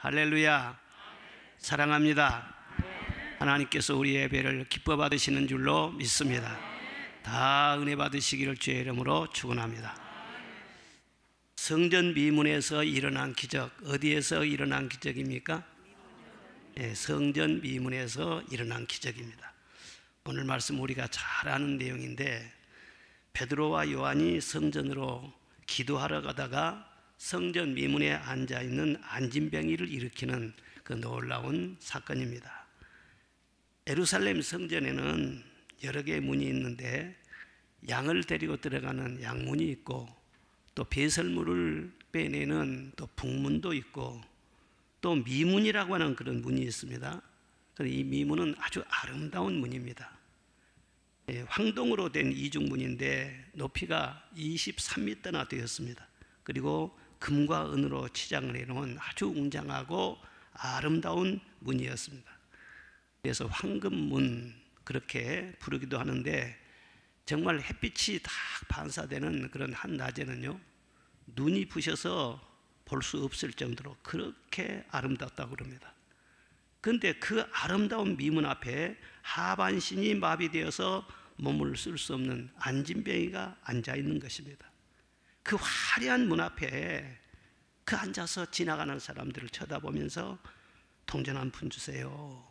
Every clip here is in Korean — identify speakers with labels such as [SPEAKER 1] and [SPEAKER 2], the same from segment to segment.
[SPEAKER 1] 할렐루야. 사랑합니다. 하나님께서 우리 예배를 기뻐 받으시는 줄로 믿습니다. 다 은혜 받으시기를 주의 이름으로 축원합니다. 성전 미문에서 일어난 기적, 어디에서 일어난 기적입니까? 네, 성전 미문에서 일어난 기적입니다. 오늘 말씀 우리가 잘 아는 내용인데, 베드로와 요한이 성전으로 기도하러 가다가 성전 미문에 앉아있는 안진뱅이를 일으키는 그 놀라운 사건입니다. 예루살렘 성전에는 여러 개의 문이 있는데, 양을 데리고 들어가는 양문이 있고, 또 배설물을 빼내는 또 북문도 있고, 또 미문이라고 하는 그런 문이 있습니다. 이 미문은 아주 아름다운 문입니다. 황동으로 된 이중문인데 높이가 23m나 되었습니다. 그리고 금과 은으로 치장을 해놓은 아주 웅장하고 아름다운 문이었습니다. 그래서 황금문 그렇게 부르기도 하는데, 정말 햇빛이 딱 반사되는 그런 한낮에는요, 눈이 부셔서 볼 수 없을 정도로 그렇게 아름답다고 그럽니다. 그런데 그 아름다운 미문 앞에 하반신이 마비되어서 몸을 쓸 수 없는 안진뱅이가 앉아있는 것입니다. 그 화려한 문 앞에 그 앉아서 지나가는 사람들을 쳐다보면서 동전 한 푼 주세요,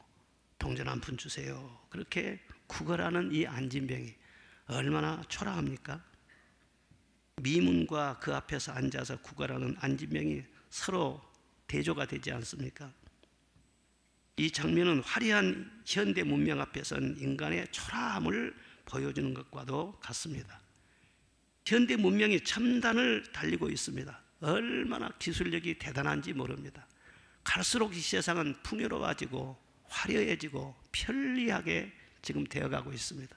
[SPEAKER 1] 동전 한 푼 주세요, 그렇게 구걸하는 이 안진뱅이 얼마나 초라합니까? 미문과 그 앞에서 앉아서 구걸하는 안진뱅이 서로 대조가 되지 않습니까? 이 장면은 화려한 현대 문명 앞에선 인간의 초라함을 보여주는 것과도 같습니다. 현대 문명이 첨단을 달리고 있습니다. 얼마나 기술력이 대단한지 모릅니다. 갈수록 이 세상은 풍요로워지고 화려해지고 편리하게 지금 되어가고 있습니다.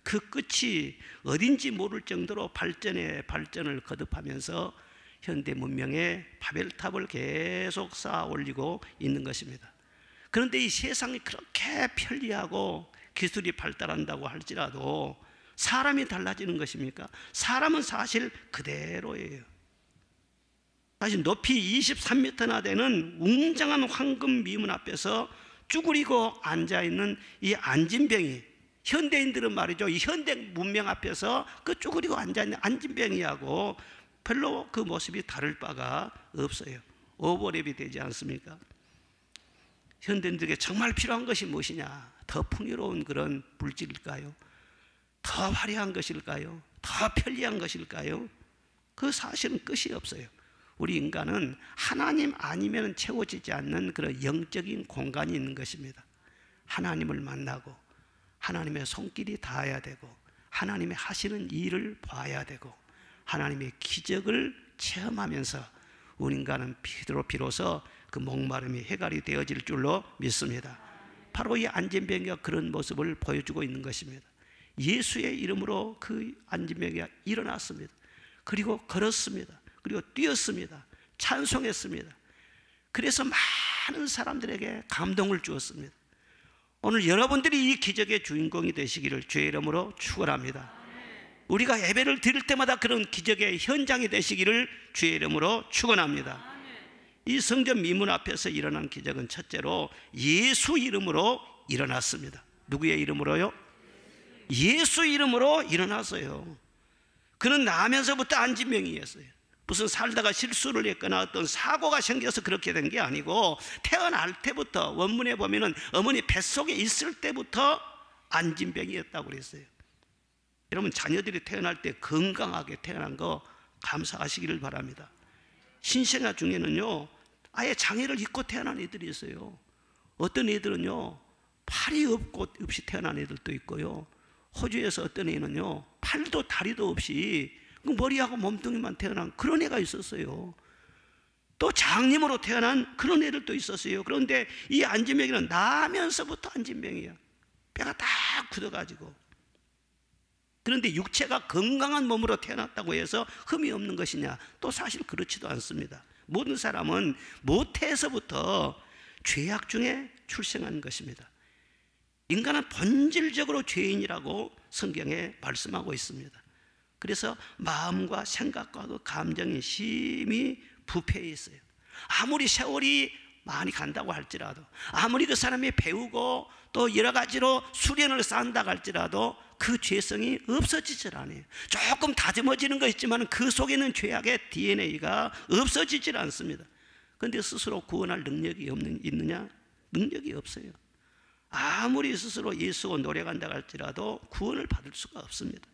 [SPEAKER 1] 그 끝이 어딘지 모를 정도로 발전을 거듭하면서 현대 문명의 바벨탑을 계속 쌓아 올리고 있는 것입니다. 그런데 이 세상이 그렇게 편리하고 기술이 발달한다고 할지라도 사람이 달라지는 것입니까? 사람은 사실 그대로예요. 사실 높이 23m나 되는 웅장한 황금 미문 앞에서 쭈그리고 앉아있는 이 안진뱅이, 현대인들은 말이죠, 이 현대 문명 앞에서 그 쭈그리고 앉아있는 안진뱅이하고 별로 그 모습이 다를 바가 없어요. 오버랩이 되지 않습니까? 현대인들에게 정말 필요한 것이 무엇이냐? 더 풍요로운 그런 물질일까요? 더 화려한 것일까요? 더 편리한 것일까요? 그 사실은 끝이 없어요. 우리 인간은 하나님 아니면 채워지지 않는 그런 영적인 공간이 있는 것입니다. 하나님을 만나고 하나님의 손길이 닿아야 되고, 하나님의 하시는 일을 봐야 되고, 하나님의 기적을 체험하면서 우리 인간은 비로소 그 목마름이 해결이 되어질 줄로 믿습니다. 바로 이 안진뱅이가 그런 모습을 보여주고 있는 것입니다. 예수의 이름으로 그 안진뱅이가 일어났습니다. 그리고 걸었습니다. 그리고 뛰었습니다. 찬송했습니다. 그래서 많은 사람들에게 감동을 주었습니다. 오늘 여러분들이 이 기적의 주인공이 되시기를 주의 이름으로 축원합니다. 우리가 예배를 드릴 때마다 그런 기적의 현장이 되시기를 주의 이름으로 축원합니다. 이 성전 미문 앞에서 일어난 기적은 첫째로 예수 이름으로 일어났습니다. 누구의 이름으로요? 예수 이름으로 일어났어요. 그는 나면서부터 안진뱅이였어요. 무슨 살다가 실수를 했거나 어떤 사고가 생겨서 그렇게 된 게 아니고, 태어날 때부터, 원문에 보면은 어머니 뱃속에 있을 때부터 안진뱅이였다고 그랬어요. 여러분, 자녀들이 태어날 때 건강하게 태어난 거 감사하시기를 바랍니다. 신생아 중에는요, 아예 장애를 입고 태어난 애들이 있어요. 어떤 애들은요, 팔이 없이 태어난 애들도 있고요. 호주에서 어떤 애는요, 팔도 다리도 없이 머리하고 몸뚱이만 태어난 그런 애가 있었어요. 또 장님으로 태어난 그런 애들도 있었어요. 그런데 이 안진뱅이는 나면서부터 안진뱅이야. 배가 딱 굳어가지고. 그런데 육체가 건강한 몸으로 태어났다고 해서 흠이 없는 것이냐? 또 사실 그렇지도 않습니다. 모든 사람은 모태에서부터 죄악 중에 출생한 것입니다. 인간은 본질적으로 죄인이라고 성경에 말씀하고 있습니다. 그래서 마음과 생각과 그 감정이 심히 부패해 있어요. 아무리 세월이 많이 간다고 할지라도, 아무리 그 사람이 배우고 또 여러 가지로 수련을 쌓는다고 할지라도 그 죄성이 없어지질 않아요. 조금 다듬어지는 거 있지만 그 속에 있는 죄악의 DNA가 없어지질 않습니다. 그런데 스스로 구원할 능력이 있느냐? 능력이 없어요. 아무리 스스로 예수고 노력한다고 할지라도 구원을 받을 수가 없습니다.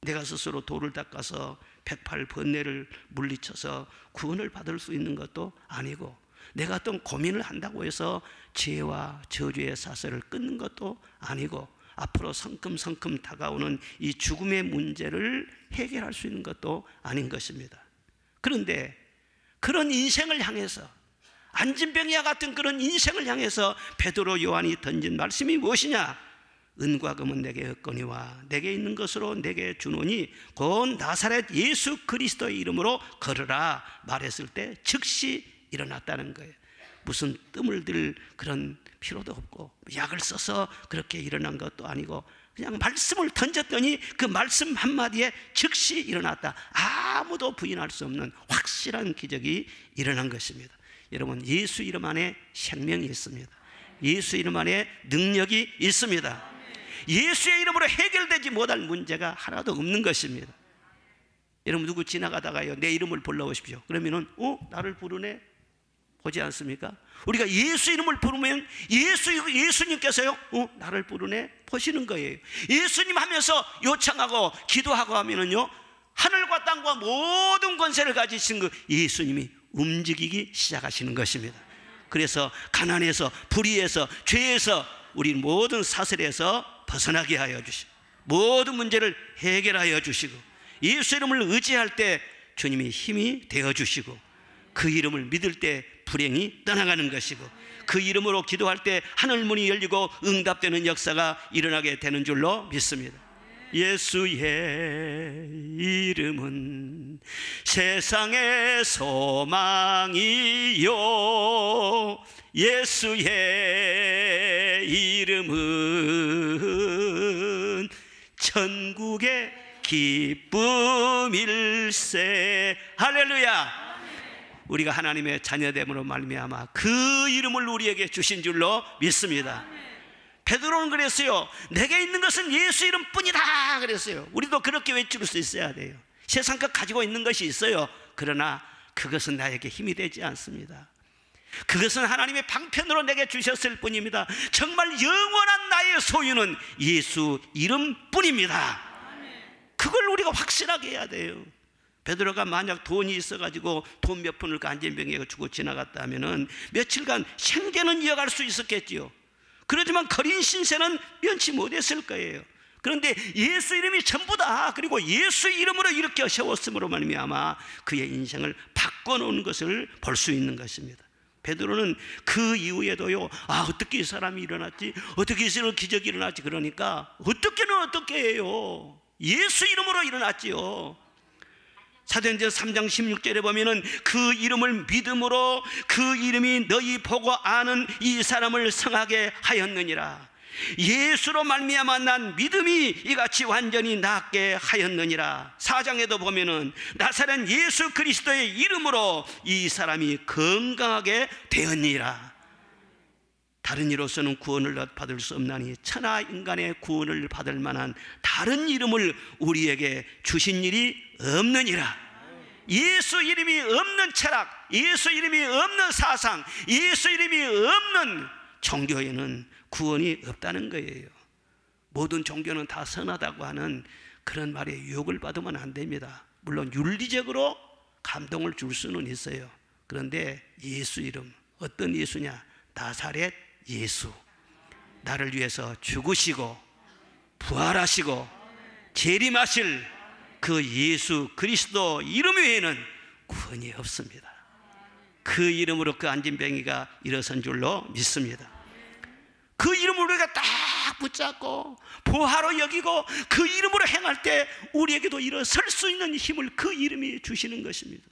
[SPEAKER 1] 내가 스스로 돌을 닦아서 108번뇌를 물리쳐서 구원을 받을 수 있는 것도 아니고, 내가 어떤 고민을 한다고 해서 죄와 저주의 사슬을 끊는 것도 아니고, 앞으로 성큼성큼 다가오는 이 죽음의 문제를 해결할 수 있는 것도 아닌 것입니다. 그런데 그런 인생을 향해서, 안진병이와 같은 그런 인생을 향해서 베드로 요한이 던진 말씀이 무엇이냐? 은과 금은 내게 없거니와 내게 있는 것으로 내게 주노니 곧 나사렛 예수 그리스도의 이름으로 걸으라 말했을 때 즉시 일어났다는 거예요. 무슨 뜸을 들 그런 필요도 없고 약을 써서 그렇게 일어난 것도 아니고, 그냥 말씀을 던졌더니 그 말씀 한마디에 즉시 일어났다. 아무도 부인할 수 없는 확실한 기적이 일어난 것입니다. 여러분, 예수 이름 안에 생명이 있습니다. 예수 이름 안에 능력이 있습니다. 예수의 이름으로 해결되지 못할 문제가 하나도 없는 것입니다. 여러분, 누구 지나가다가요, 내 이름을 불러오십시오. 그러면은 나를 부르네 보지 않습니까? 우리가 예수 이름을 부르면 예수님께서요 나를 부르네 보시는 거예요. 예수님 하면서 요청하고 기도하고 하면은요, 하늘과 땅과 모든 권세를 가지신 그 예수님이 움직이기 시작하시는 것입니다. 그래서 가난에서, 불의에서, 죄에서, 우리 모든 사슬에서 벗어나게 하여 주시고 모든 문제를 해결하여 주시고, 예수 이름을 의지할 때 주님이 힘이 되어 주시고, 그 이름을 믿을 때 불행이 떠나가는 것이고, 그 이름으로 기도할 때 하늘 문이 열리고 응답되는 역사가 일어나게 되는 줄로 믿습니다. 예수의 이름은 세상의 소망이요, 예수의 이름은 천국의 기쁨일세. 할렐루야. 우리가 하나님의 자녀됨으로 말미암아 그 이름을 우리에게 주신 줄로 믿습니다. 베드로는 그랬어요. 내게 있는 것은 예수 이름뿐이다 그랬어요. 우리도 그렇게 외칠 수 있어야 돼요. 세상껏 가지고 있는 것이 있어요. 그러나 그것은 나에게 힘이 되지 않습니다. 그것은 하나님의 방편으로 내게 주셨을 뿐입니다. 정말 영원한 나의 소유는 예수 이름뿐입니다. 그걸 우리가 확실하게 해야 돼요. 베드로가 만약 돈이 있어가지고 돈 몇 푼을 그 안진병에게 주고 지나갔다 하면은 며칠간 생계는 이어갈 수 있었겠지요. 그렇지만 거린 신세는 면치 못했을 거예요. 그런데 예수 이름이 전부다. 그리고 예수 이름으로 이렇게 세웠음으로 말미암아 그의 인생을 바꿔놓은 것을 볼 수 있는 것입니다. 베드로는 그 이후에도요, 어떻게 이 사람이 일어났지? 어떻게 이런 기적이 일어났지? 그러니까 어떻게 해요? 예수 이름으로 일어났지요. 사도행전 3장 16절에 보면은 그 이름을 믿음으로 그 이름이 너희 보고 아는 이 사람을 성하게 하였느니라. 예수로 말미암아 난 믿음이 이같이 완전히 낫게 하였느니라. 4장에도 보면은 나사렛 예수 그리스도의 이름으로 이 사람이 건강하게 되었니라. 다른 이로서는 구원을 받을 수 없나니 천하 인간의 구원을 받을 만한 다른 이름을 우리에게 주신 일이 없느니라. 예수 이름이 없는 철학, 예수 이름이 없는 사상, 예수 이름이 없는 종교에는 구원이 없다는 거예요. 모든 종교는 다 선하다고 하는 그런 말에 유혹을 받으면 안 됩니다. 물론 윤리적으로 감동을 줄 수는 있어요. 그런데 예수 이름, 어떤 예수냐? 나사렛 예수. 나를 위해서 죽으시고 부활하시고 재림하실 그 예수 그리스도 이름 외에는 구원이 없습니다. 그 이름으로 그 안진뱅이가 일어선 줄로 믿습니다. 그 이름을 우리가 딱 붙잡고 보화로 여기고 그 이름으로 행할 때 우리에게도 일어설 수 있는 힘을 그 이름이 주시는 것입니다.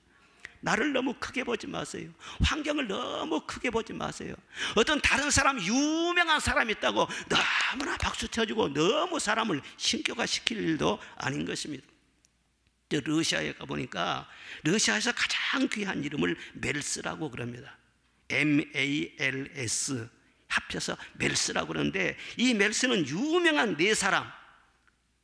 [SPEAKER 1] 나를 너무 크게 보지 마세요. 환경을 너무 크게 보지 마세요. 어떤 다른 사람, 유명한 사람이 있다고 너무나 박수 쳐주고 너무 사람을 신격화시킬 일도 아닌 것입니다. 저 러시아에 가보니까 러시아에서 가장 귀한 이름을 멜스라고 그럽니다. MALS 합쳐서 멜스라고 그러는데, 이 멜스는 유명한 네 사람,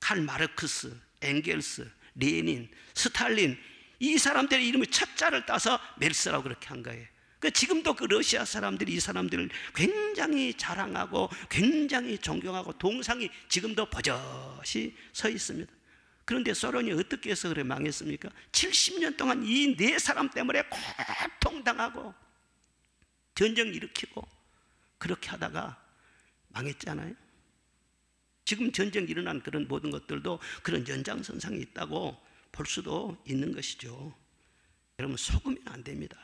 [SPEAKER 1] 칼 마르크스, 엥겔스, 레닌, 스탈린, 이 사람들의 이름을 첫자를 따서 멜스라고 그렇게 한 거예요. 지금도 그 러시아 사람들이 이 사람들을 굉장히 자랑하고 굉장히 존경하고 동상이 지금도 버젓이 서 있습니다. 그런데 소련이 어떻게 해서 그래 망했습니까? 70년 동안 이 네 사람 때문에 고통당하고 전쟁 일으키고 그렇게 하다가 망했잖아요. 지금 전쟁 일어난 그런 모든 것들도 그런 연장선상이 있다고 볼 수도 있는 것이죠. 여러분, 속으면 안 됩니다.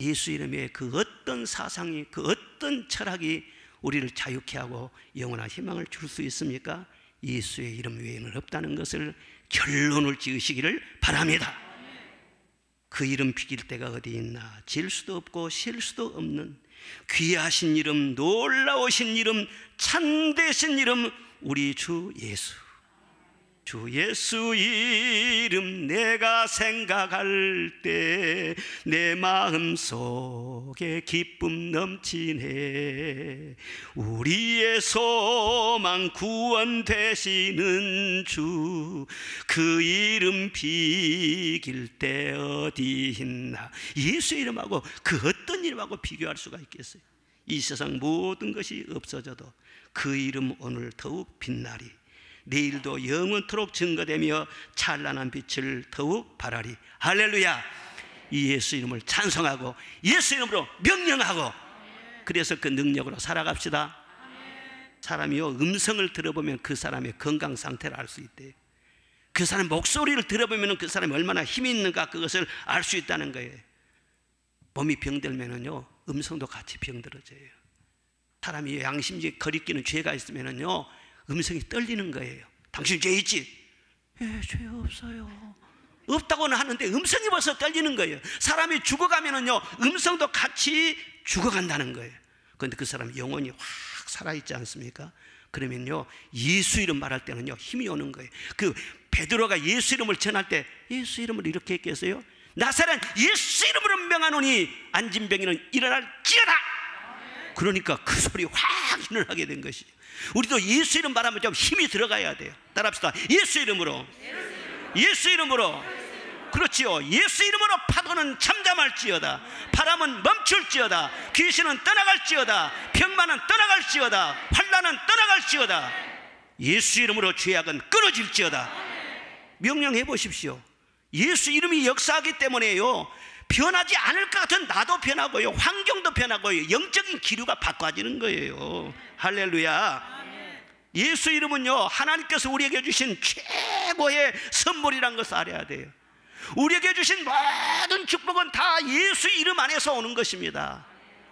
[SPEAKER 1] 예수 이름에 그 어떤 사상이, 그 어떤 철학이 우리를 자유케 하고 영원한 희망을 줄 수 있습니까? 예수의 이름 외에는 없다는 것을 결론을 지으시기를 바랍니다. 그 이름 비길 데가 어디 있나? 질 수도 없고 실 수도 없는 귀하신 이름, 놀라우신 이름, 참되신 이름, 우리 주 예수. 주 예수 이름 내가 생각할 때 내 마음속에 기쁨 넘치네. 우리의 소망 구원 되시는 주, 그 이름 비길 때 어디 있나? 예수 이름하고 그 어떤 이름하고 비교할 수가 있겠어요? 이 세상 모든 것이 없어져도 그 이름 오늘 더욱 빛나리. 내일도 영원토록 증거되며 찬란한 빛을 더욱 발하리. 할렐루야. 이 예수 이름을 찬송하고 예수 이름으로 명령하고, 그래서 그 능력으로 살아갑시다. 사람이요, 음성을 들어보면 그 사람의 건강 상태를 알 수 있대요. 그 사람 목소리를 들어보면 그 사람이 얼마나 힘이 있는가 그것을 알 수 있다는 거예요. 몸이 병들면은요, 음성도 같이 병들어져요. 사람이 양심적인 거리끼는 죄가 있으면은요, 음성이 떨리는 거예요. 당신 죄 있지? 예, 죄 없어요. 없다고는 하는데 음성이 벌써 떨리는 거예요. 사람이 죽어가면은요, 음성도 같이 죽어간다는 거예요. 그런데 그 사람이 영혼이 확 살아있지 않습니까? 그러면요, 예수 이름 말할 때는요, 힘이 오는 거예요. 그 베드로가 예수 이름을 전할 때 예수 이름을 이렇게 했겠어요? 나사렛 예수 이름으로 명하노니 안진병이는 일어날지어다. 그러니까 그 소리 확 일어나게 된 것이죠. 우리도 예수 이름 말하면 좀 힘이 들어가야 돼요. 따라합시다. 예수 이름으로, 예수 이름으로. 그렇지요. 예수 이름으로 파도는 잠잠할지어다, 바람은 멈출지어다, 귀신은 떠나갈지어다, 병만은 떠나갈지어다, 환난은 떠나갈지어다. 예수 이름으로 죄악은 끊어질지어다. 명령해 보십시오. 예수 이름이 역사하기 때문에요, 변하지 않을 것 같은 나도 변하고요, 환경도 변하고요, 영적인 기류가 바꿔지는 거예요. 할렐루야. 예수 이름은요, 하나님께서 우리에게 주신 최고의 선물이란 것을 알아야 돼요. 우리에게 주신 모든 축복은 다 예수 이름 안에서 오는 것입니다.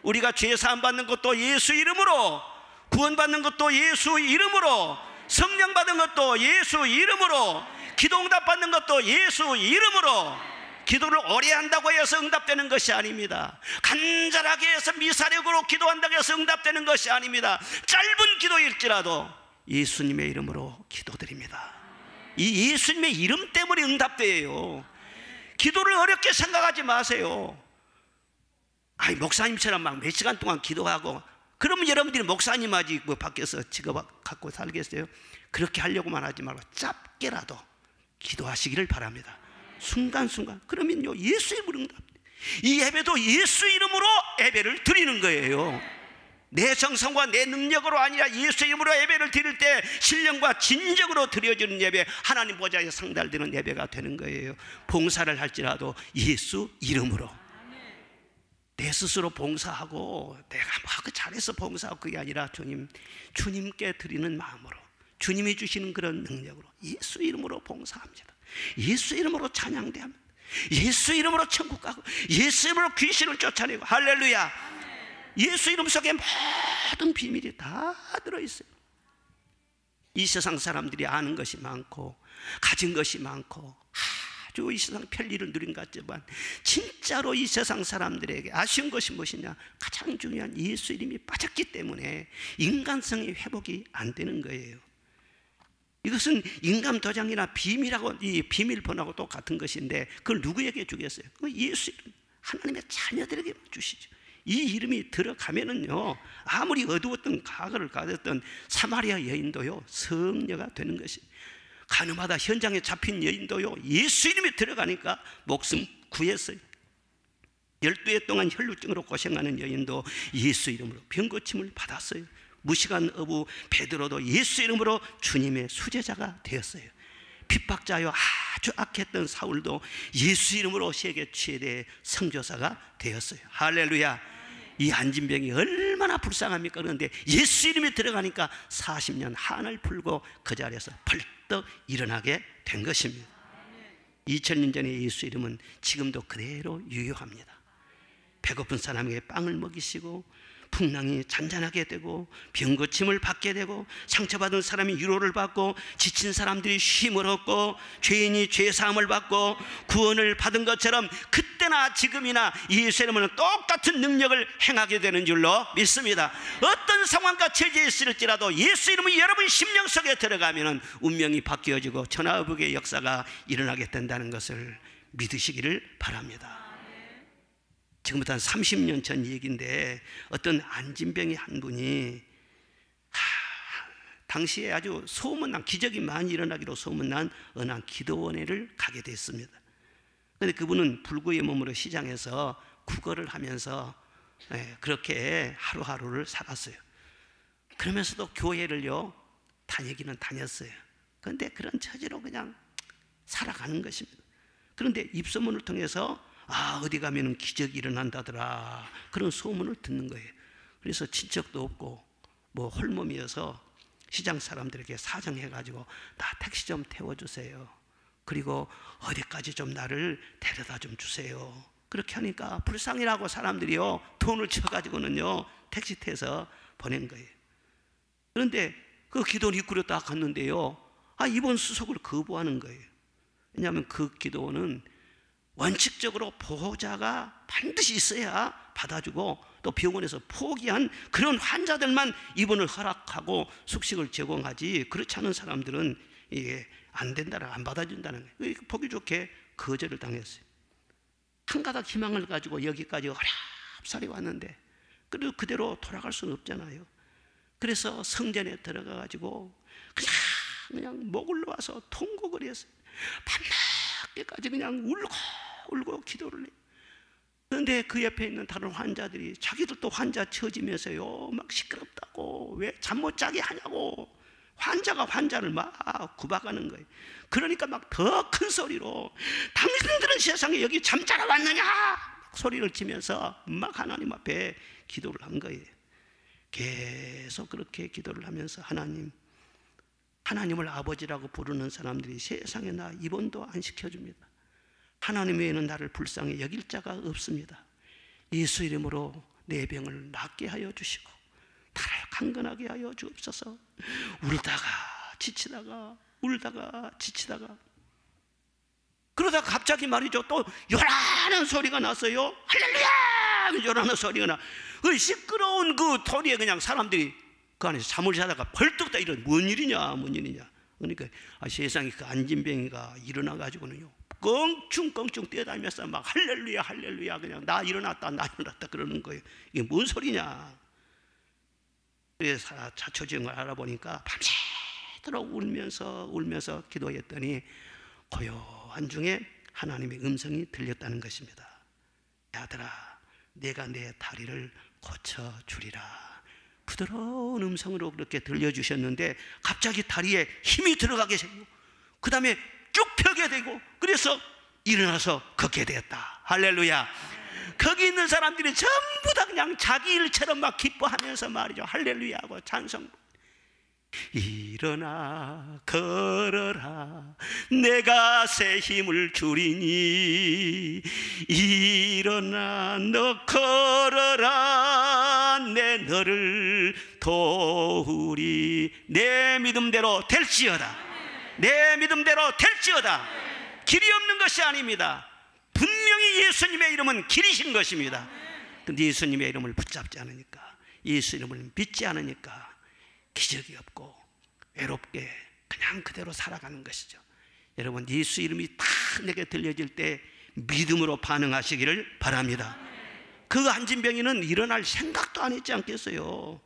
[SPEAKER 1] 우리가 죄 사함 받는 것도 예수 이름으로, 구원 받는 것도 예수 이름으로, 성령 받은 것도 예수 이름으로, 기도 응답 받는 것도 예수 이름으로. 기도를 오래 한다고 해서 응답되는 것이 아닙니다. 간절하게 해서 미사력으로 기도한다고 해서 응답되는 것이 아닙니다. 짧은 기도일지라도 예수님의 이름으로 기도드립니다. 이 예수님의 이름 때문에 응답돼요. 기도를 어렵게 생각하지 마세요. 아이, 목사님처럼 막 몇 시간 동안 기도하고 그러면 여러분들이 목사님하지 뭐 밖에서 직업 갖고 살겠어요? 그렇게 하려고만 하지 말고 짧게라도 기도하시기를 바랍니다. 순간순간. 그러면요, 예수 이름으로 응답. 이 예배도 예수 이름으로 예배를 드리는 거예요. 내 정성과 내 능력으로 아니라 예수 이름으로 예배를 드릴 때 신령과 진정으로 드려지는 예배, 하나님 보좌에 상달되는 예배가 되는 거예요. 봉사를 할지라도 예수 이름으로. 내 스스로 봉사하고 내가 막 잘해서 봉사하고 그게 아니라 주님께 드리는 마음으로, 주님이 주시는 그런 능력으로 예수 이름으로 봉사합니다. 예수 이름으로 찬양대합니다. 예수 이름으로 천국 가고 예수 이름으로 귀신을 쫓아내고. 할렐루야. 예수 이름 속에 모든 비밀이 다 들어있어요. 이 세상 사람들이 아는 것이 많고 가진 것이 많고 아주 이 세상 편리를 누린 것 같지만 진짜로 이 세상 사람들에게 아쉬운 것이 무엇이냐? 가장 중요한 예수 이름이 빠졌기 때문에 인간성의 회복이 안 되는 거예요. 이것은 인감 도장이나 비밀하고 이 비밀번호하고 똑같은 것인데 그걸 누구에게 주겠어요? 예수 이름, 하나님의 자녀들에게 주시죠. 이 이름이 들어가면은요, 아무리 어두웠던 과거를 가졌던 사마리아 여인도요 성녀가 되는 것이, 가늠하다 현장에 잡힌 여인도요 예수 이름이 들어가니까 목숨 구했어요. 12해 동안 혈루증으로 고생하는 여인도 예수 이름으로 병고침을 받았어요. 무식한 어부 베드로도 예수 이름으로 주님의 수제자가 되었어요. 핍박자요 아주 악했던 사울도 예수 이름으로 세계 최대의 선교사가 되었어요. 할렐루야. 이 안진병이 얼마나 불쌍합니까? 그런데 예수 이름이 들어가니까 40년 한을 풀고 그 자리에서 벌떡 일어나게 된 것입니다. 2000년 전의 예수 이름은 지금도 그대로 유효합니다. 배고픈 사람에게 빵을 먹이시고, 풍랑이 잔잔하게 되고, 병고침을 받게 되고, 상처받은 사람이 위로를 받고, 지친 사람들이 쉼을 얻고, 죄인이 죄사함을 받고 구원을 받은 것처럼 그때나 지금이나 예수 이름은 똑같은 능력을 행하게 되는 줄로 믿습니다. 어떤 상황과 처지에 있을지라도 예수 이름이 여러분 심령 속에 들어가면 운명이 바뀌어지고 천하의복의 역사가 일어나게 된다는 것을 믿으시기를 바랍니다. 지금부터 한 30년 전 얘기인데, 어떤 안진병이 한 분이 당시에 아주 소문난, 기적이 많이 일어나기로 소문난 어느 한 기도원회를 가게 됐습니다. 그런데 그분은 불구의 몸으로 시장에서 구걸을 하면서 그렇게 하루하루를 살았어요. 그러면서도 교회를요 다니기는 다녔어요. 그런데 그런 처지로 그냥 살아가는 것입니다. 그런데 입소문을 통해서 어디 가면은 기적이 일어난다더라, 그런 소문을 듣는 거예요. 그래서 친척도 없고 뭐 홀몸이어서 시장 사람들에게 사정해가지고 나 택시 좀 태워주세요, 그리고 어디까지 좀 나를 데려다 좀 주세요. 그렇게 하니까 불쌍이라고 사람들이요 돈을 쳐가지고는요 택시 태워서 보낸 거예요. 그런데 그 기도원 입구로 딱 갔는데요, 이번 수속을 거부하는 거예요. 왜냐하면 그 기도원은 원칙적으로 보호자가 반드시 있어야 받아주고, 또 병원에서 포기한 그런 환자들만 입원을 허락하고 숙식을 제공하지, 그렇지 않은 사람들은 이게 안 된다는, 안 받아준다는 거예요. 보기 좋게 거절을 당했어요. 한 가닥 희망을 가지고 여기까지 어렵사리 왔는데 그래도 그대로 돌아갈 수는 없잖아요. 그래서 성전에 들어가 가지고 그냥 목을 놓아서 통곡을 했어요. 밤늦게까지 그냥 울고 기도를 해요. 그런데 그 옆에 있는 다른 환자들이 자기들도 환자 처지면서요 막 시끄럽다고, 왜 잠 못 자게 하냐고 환자가 환자를 막 구박하는 거예요. 그러니까 막 더 큰 소리로 당신들은 세상에 여기 잠자러 왔느냐 소리를 치면서 막 하나님 앞에 기도를 한 거예요. 계속 그렇게 기도를 하면서 하나님을 아버지라고 부르는 사람들이 세상에 나 입원도 안 시켜줍니다. 하나님 외에는 나를 불쌍히 여길 자가 없습니다. 예수 이름으로 내 병을 낫게 하여 주시고 나를 강건하게 하여 주옵소서. 울다가 지치다가 그러다가 갑자기 말이죠, 또 요란한 소리가 났어요. 할렐루야! 요란한 소리가 나. 그 시끄러운 그 소리에 그냥 사람들이 그 안에서 잠을 자다가 벌떡 다 이런 뭔 일이냐. 그러니까 세상에 그 안진병이가 일어나 가지고는요 껑충껑충 뛰어다니면서 막 할렐루야 그냥 나 일어났다 그러는 거예요. 이게 뭔 소리냐. 그래서 자초지은 걸 알아보니까 밤새도록 울면서 기도했더니 고요한 중에 하나님의 음성이 들렸다는 것입니다. 아들아, 내가 내 다리를 고쳐주리라. 부드러운 음성으로 그렇게 들려주셨는데 갑자기 다리에 힘이 들어가게 되고, 그 다음에 쭉 펴게 되고, 그래서 일어나서 걷게 되었다. 할렐루야. 거기 있는 사람들이 전부 다 그냥 자기 일처럼 막 기뻐하면서 말이죠, 할렐루야 하고 찬송. 일어나 걸어라, 내가 새 힘을 주리니. 일어나 너 걸어라, 내 너를 도우리. 내 믿음대로 될지어다. 내 믿음대로 될지어다. 길이 없는 것이 아닙니다. 분명히 예수님의 이름은 길이신 것입니다. 근데 예수님의 이름을 붙잡지 않으니까, 예수 이름을 믿지 않으니까 기적이 없고 외롭게 그냥 그대로 살아가는 것이죠. 여러분, 예수 이름이 딱 내게 들려질 때 믿음으로 반응하시기를 바랍니다. 그 안진병이는 일어날 생각도 안 했지 않겠어요?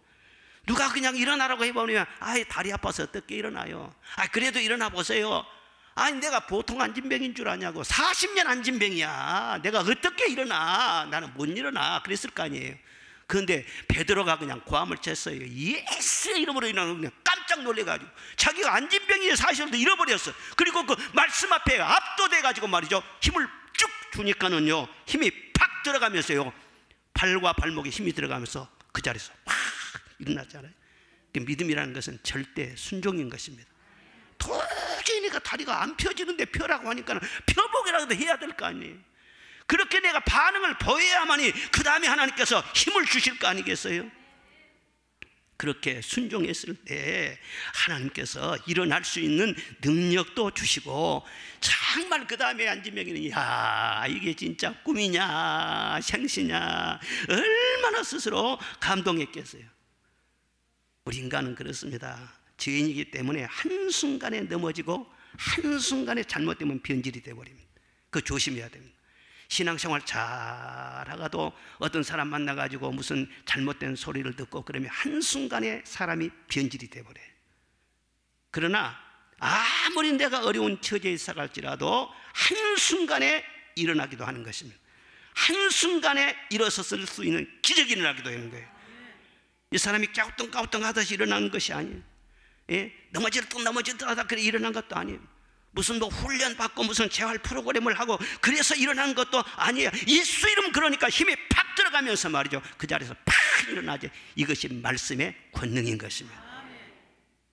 [SPEAKER 1] 누가 그냥 일어나라고 해보면 아이 다리 아파서 어떻게 일어나요? 아 그래도 일어나 보세요. 아니 내가 보통 안진병인 줄 아냐고. 40년 안진병이야. 내가 어떻게 일어나? 나는 못 일어나. 그랬을 거 아니에요. 그런데 베드로가 그냥 고함을 쳤어요. 예수 이름으로 일어나는 그냥 깜짝 놀래가지고 자기가 안진병의 사실도 잃어버렸어. 그리고 그 말씀 앞에 압도돼가지고 말이죠, 힘을 쭉 주니까는요 힘이 팍 들어가면서요 발과 발목에 힘이 들어가면서 그 자리에서 팍 일어났잖아요. 믿음이라는 것은 절대 순종인 것입니다. 도저히 내가 다리가 안 펴지는데 펴라고 하니까 펴보기라도 해야 될 거 아니에요. 그렇게 내가 반응을 보여야만이 그 다음에 하나님께서 힘을 주실 거 아니겠어요? 그렇게 순종했을 때 하나님께서 일어날 수 있는 능력도 주시고, 정말 그 다음에 안진병이는 야 이게 진짜 꿈이냐 생시냐 얼마나 스스로 감동했겠어요. 우리 인간은 그렇습니다. 죄인이기 때문에 한순간에 넘어지고 한순간에 잘못되면 변질이 되어버립니다. 그거 조심해야 됩니다. 신앙생활 잘하가도 어떤 사람 만나가지고 무슨 잘못된 소리를 듣고 그러면 한순간에 사람이 변질이 되어버려요. 그러나 아무리 내가 어려운 처지에 있어갈지라도 한순간에 일어나기도 하는 것입니다. 한순간에 일어섰을 수 있는 기적이 일어나기도 하는 거예요. 이 사람이 까우뚱까우뚱 하듯이 일어나는 것이 아니에요. 예? 넘어지듯 하다 그래 일어난 것도 아니에요. 무슨 뭐 훈련 받고 무슨 재활 프로그램을 하고 그래서 일어난 것도 아니에요. 예수 이름 그러니까 힘이 팍 들어가면서 말이죠 그 자리에서 팍 일어나지. 이것이 말씀의 권능인 것입니다.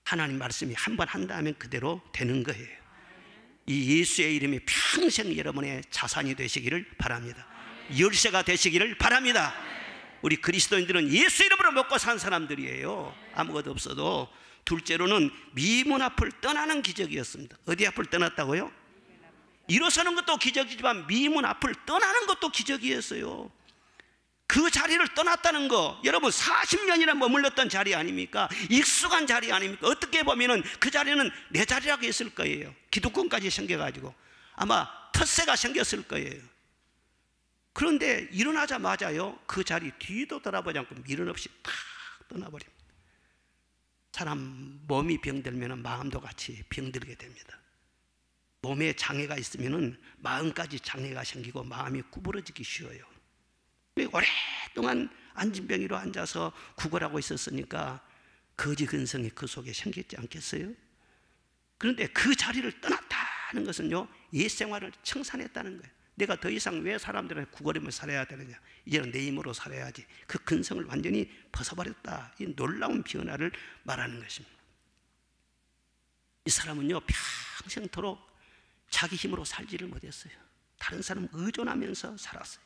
[SPEAKER 1] 하나님 말씀이 한 번 한다면 그대로 되는 거예요. 이 예수의 이름이 평생 여러분의 자산이 되시기를 바랍니다. 열쇠가 되시기를 바랍니다. 우리 그리스도인들은 예수 이름으로 먹고 산 사람들이에요. 아무것도 없어도. 둘째로는 미문 앞을 떠나는 기적이었습니다. 어디 앞을 떠났다고요? 일어서는 것도 기적이지만 미문 앞을 떠나는 것도 기적이었어요. 그 자리를 떠났다는 거, 여러분 40년이나 머물렀던 자리 아닙니까? 익숙한 자리 아닙니까? 어떻게 보면은 그 자리는 내 자리라고 했을 거예요. 기득권까지 생겨가지고 아마 텃세가 생겼을 거예요. 그런데 일어나자마자요 그 자리 뒤도 돌아보지 않고 미련 없이 탁 떠나버립니다. 사람 몸이 병들면 마음도 같이 병들게 됩니다. 몸에 장애가 있으면 마음까지 장애가 생기고 마음이 구부러지기 쉬워요. 오랫동안 안진병이로 앉아서 구걸하고 있었으니까 거지 근성이 그 속에 생겼지 않겠어요? 그런데 그 자리를 떠났다는 것은요 옛 생활을 청산했다는 거예요. 내가 더 이상 왜 사람들한테 구걸하며 살아야 되느냐, 이제는 내 힘으로 살아야지. 그 근성을 완전히 벗어버렸다. 이 놀라운 변화를 말하는 것입니다. 이 사람은요 평생토록 자기 힘으로 살지를 못했어요. 다른 사람 의존하면서 살았어요.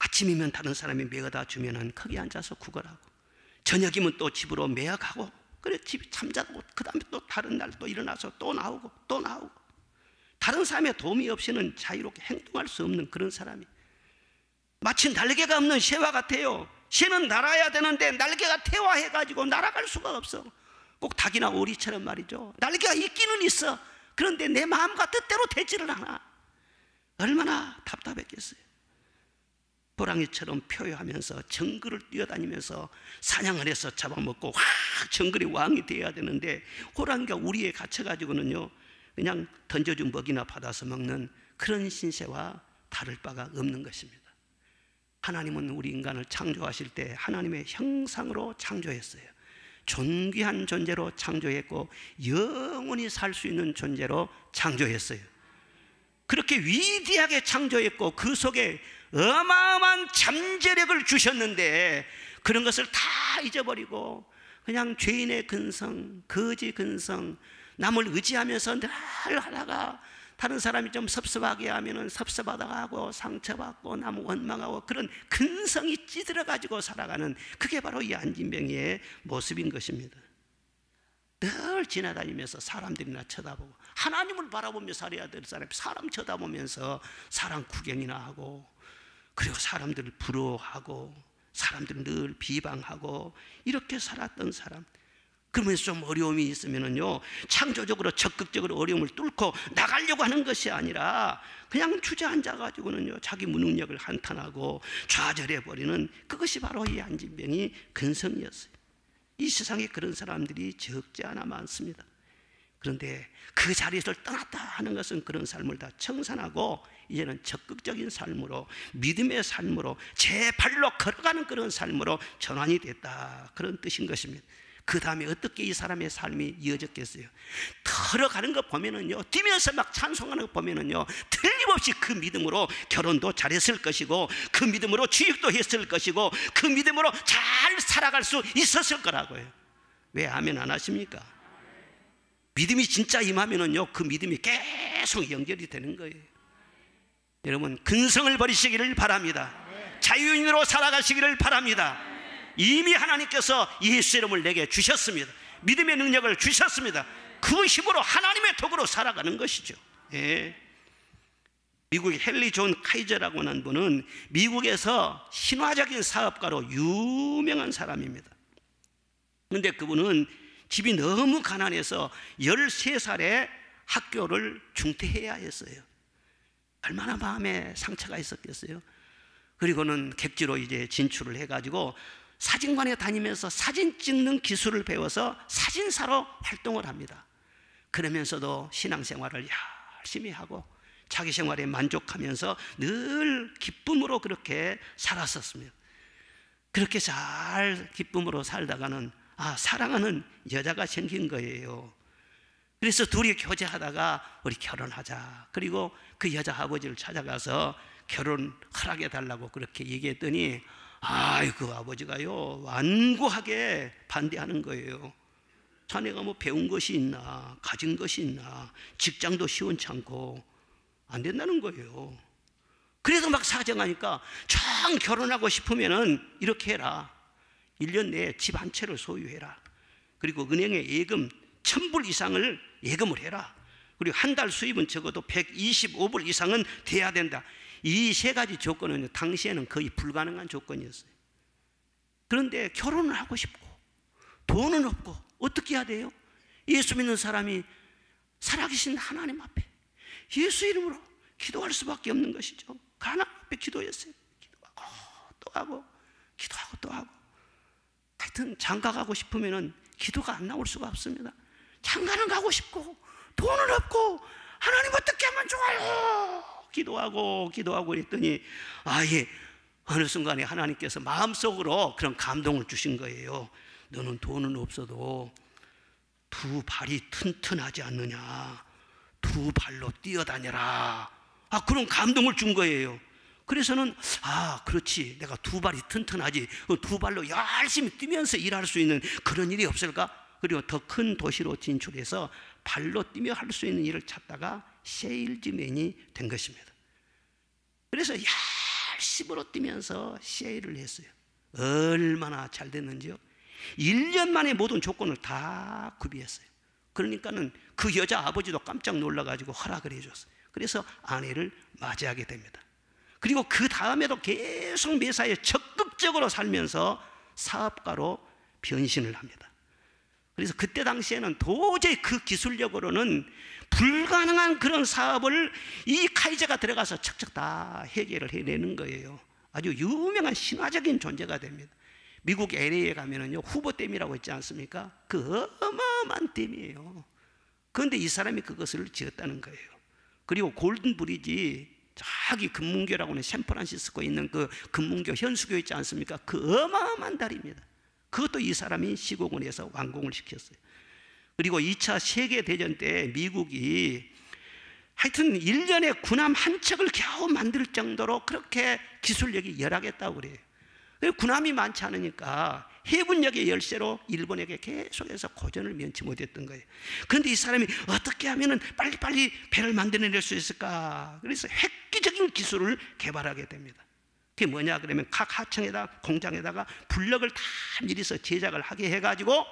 [SPEAKER 1] 아침이면 다른 사람이 매어다 주면은 거기 앉아서 구걸하고, 저녁이면 또 집으로 매어가고, 그래 집 잠자고, 그 다음에 또 다른 날 또 일어나서 또 나오고 또 나오고. 다른 사람의 도움이 없이는 자유롭게 행동할 수 없는 그런 사람이, 마치 날개가 없는 새와 같아요. 새는 날아야 되는데 날개가 태화해가지고 날아갈 수가 없어. 꼭 닭이나 오리처럼 말이죠. 날개가 있기는 있어. 그런데 내 마음과 뜻대로 되지를 않아. 얼마나 답답했겠어요. 호랑이처럼 표효하면서 정글을 뛰어다니면서 사냥을 해서 잡아먹고 정글이 왕이 되어야 되는데, 호랑이가 우리에 갇혀가지고는요 그냥 던져준 먹이나 받아서 먹는 그런 신세와 다를 바가 없는 것입니다. 하나님은 우리 인간을 창조하실 때 하나님의 형상으로 창조했어요. 존귀한 존재로 창조했고 영원히 살 수 있는 존재로 창조했어요. 그렇게 위대하게 창조했고 그 속에 어마어마한 잠재력을 주셨는데 그런 것을 다 잊어버리고 그냥 죄인의 근성, 거지 근성, 남을 의지하면서 늘 하다가 다른 사람이 좀 섭섭하게 하면은 섭섭하다가 하고 상처받고 남 원망하고 그런 근성이 찌들어 가지고 살아가는, 그게 바로 이 안진병의 모습인 것입니다. 늘 지나다니면서 사람들이나 쳐다보고, 하나님을 바라보며 살아야 될 사람이 사람 쳐다보면서 사람 구경이나 하고, 그리고 사람들을 부러워하고 사람들을 늘 비방하고 이렇게 살았던 사람, 그러면서 좀 어려움이 있으면은요, 창조적으로 적극적으로 어려움을 뚫고 나가려고 하는 것이 아니라 그냥 주저앉아 가지고는요, 자기 무능력을 한탄하고 좌절해 버리는, 그것이 바로 이 안진병이 근성이었어요. 이 세상에 그런 사람들이 적지 않아 많습니다. 그런데 그 자리에서 떠났다 하는 것은 그런 삶을 다 청산하고 이제는 적극적인 삶으로, 믿음의 삶으로, 제 발로 걸어가는 그런 삶으로 전환이 됐다, 그런 뜻인 것입니다. 그 다음에 어떻게 이 사람의 삶이 이어졌겠어요? 걸어가는 거 보면은요, 뛰면서 막 찬송하는 거 보면은요, 틀림없이 그 믿음으로 결혼도 잘했을 것이고, 그 믿음으로 취직도 했을 것이고, 그 믿음으로 잘 살아갈 수 있었을 거라고요. 왜 아멘 안 하십니까? 믿음이 진짜 임하면은요, 그 믿음이 계속 연결이 되는 거예요. 여러분, 근성을 버리시기를 바랍니다. 자유인으로 살아가시기를 바랍니다. 이미 하나님께서 예수 이름을 내게 주셨습니다. 믿음의 능력을 주셨습니다. 그 힘으로 하나님의 도구로 살아가는 것이죠. 예. 미국의 헨리 존 카이저라고 하는 분은 미국에서 신화적인 사업가로 유명한 사람입니다. 그런데 그분은 집이 너무 가난해서 13살에 학교를 중퇴해야 했어요. 얼마나 마음에 상처가 있었겠어요. 그리고는 객지로 이제 진출을 해가지고 사진관에 다니면서 사진 찍는 기술을 배워서 사진사로 활동을 합니다. 그러면서도 신앙생활을 열심히 하고 자기 생활에 만족하면서 늘 기쁨으로 그렇게 살았었습니다. 그렇게 잘 기쁨으로 살다가는 사랑하는 여자가 생긴 거예요. 그래서 둘이 교제하다가 우리 결혼하자. 그리고 그 여자 아버지를 찾아가서 결혼 허락해 달라고 그렇게 얘기했더니 그 아버지가요, 완고하게 반대하는 거예요. 자네가 뭐 배운 것이 있나, 가진 것이 있나, 직장도 시원찮고 안 된다는 거예요. 그래도 막 사정하니까 정 결혼하고 싶으면은 이렇게 해라. 1년 내에 집 한 채를 소유해라. 그리고 은행에 예금 1000불 이상을 예금을 해라. 그리고 한 달 수입은 적어도 125불 이상은 돼야 된다. 이 세 가지 조건은 당시에는 거의 불가능한 조건이었어요. 그런데 결혼을 하고 싶고 돈은 없고 어떻게 해야 돼요? 예수 믿는 사람이 살아계신 하나님 앞에 예수 이름으로 기도할 수밖에 없는 것이죠. 하나님 앞에 기도했어요. 기도하고 또 하고 기도하고 또 하고. 하여튼 장가 가고 싶으면 기도가 안 나올 수가 없습니다. 장가는 가고 싶고 돈은 없고 하나님 어떻게 하면 좋아요? 기도하고 그랬더니 어느 순간에 하나님께서 마음속으로 그런 감동을 주신 거예요. 너는 돈은 없어도 두 발이 튼튼하지 않느냐, 두 발로 뛰어다녀라. 그런 감동을 준 거예요. 그래서는 그렇지, 내가 두 발이 튼튼하지, 두 발로 열심히 뛰면서 일할 수 있는 그런 일이 없을까? 그리고 더 큰 도시로 진출해서 발로 뛰며 할 수 있는 일을 찾다가 세일즈맨이 된 것입니다. 그래서 열심으로 뛰면서 세일을 했어요. 얼마나 잘 됐는지요. 1년 만에 모든 조건을 다 구비했어요. 그러니까는 그 여자 아버지도 깜짝 놀라가지고 허락을 해줬어요. 그래서 아내를 맞이하게 됩니다. 그리고 그 다음에도 계속 매사에 적극적으로 살면서 사업가로 변신을 합니다. 그래서 그때 당시에는 도저히 그 기술력으로는 불가능한 그런 사업을 이 카이저가 들어가서 척척 다 해결을 해내는 거예요. 아주 유명한 신화적인 존재가 됩니다. 미국 LA에 가면은요, 후보댐이라고 있지 않습니까? 그 어마어마한 댐이에요. 그런데 이 사람이 그것을 지었다는 거예요. 그리고 골든 브리지, 저기 금문교라고 하는 샌프란시스코에 있는 그 금문교 현수교 있지 않습니까? 그 어마어마한 다리입니다. 그것도 이 사람이 시공을 해서 완공을 시켰어요. 그리고 2차 세계대전 때 미국이 하여튼 1년에 군함 한 척을 겨우 만들 정도로 그렇게 기술력이 열악했다고 그래요. 군함이 많지 않으니까 해군력의 열세로 일본에게 계속해서 고전을 면치 못했던 거예요. 그런데 이 사람이 어떻게 하면 빨리빨리 배를 만들어낼 수 있을까? 그래서 획기적인 기술을 개발하게 됩니다. 그게 뭐냐 그러면 각 하청에다 공장에다가 블럭을 다 미리서 제작을 하게 해가지고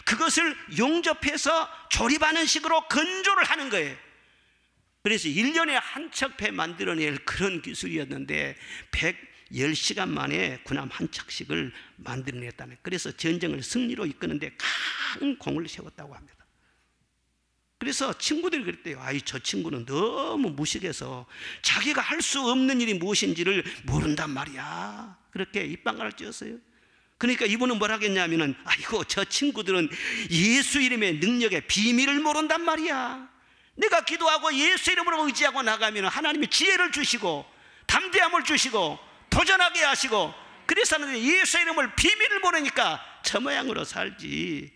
[SPEAKER 1] 그것을 용접해서 조립하는 식으로 건조를 하는 거예요. 그래서 1년에 한 척 배 만들어낼 그런 기술이었는데 10시간 만에 군함 한 척씩을 만들어냈다는, 그래서 전쟁을 승리로 이끄는데 큰 공을 세웠다고 합니다. 그래서 친구들이 그랬대요. 아이, 저 친구는 너무 무식해서 자기가 할 수 없는 일이 무엇인지를 모른단 말이야. 그렇게 입방아를 찧었어요. 그러니까 이분은 뭐라 하겠냐면은, 아이고, 저 친구들은 예수 이름의 능력의 비밀을 모른단 말이야. 내가 기도하고 예수 이름으로 의지하고 나가면 하나님이 지혜를 주시고 담대함을 주시고 도전하게 하시고, 그래서 하는데 예수 이름을 비밀을 모르니까 저 모양으로 살지.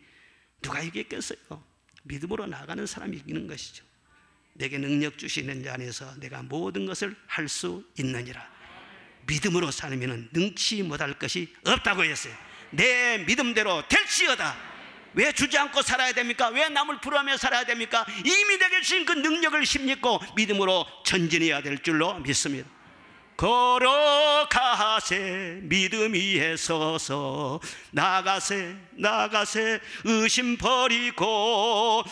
[SPEAKER 1] 누가 이겼겠어요? 믿음으로 나가는 사람이 이기는 것이죠. 내게 능력 주시는 자 안에서 내가 모든 것을 할 수 있느니라. 믿음으로 살면 능치 못할 것이 없다고 했어요. 내 믿음대로 될지어다. 왜 주지 않고 살아야 됩니까? 왜 남을 부러워하며 살아야 됩니까? 이미 내게 주신 그 능력을 힘입고 믿음으로 전진해야 될 줄로 믿습니다. 걸어가세 믿음 위에 서서, 나가세 나가세 의심 버리고,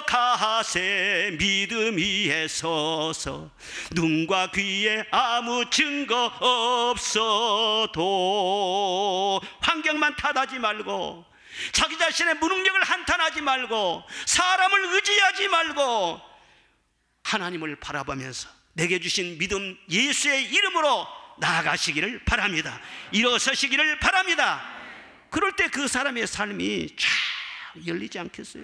[SPEAKER 1] 걸어가세 믿음 위에 서서, 눈과 귀에 아무 증거 없어도 환경만 탓하지 말고, 자기 자신의 무능력을 한탄하지 말고, 사람을 의지하지 말고 하나님을 바라보면서 내게 주신 믿음 예수의 이름으로 나아가시기를 바랍니다. 일어서시기를 바랍니다. 그럴 때 그 사람의 삶이 쫙 열리지 않겠어요?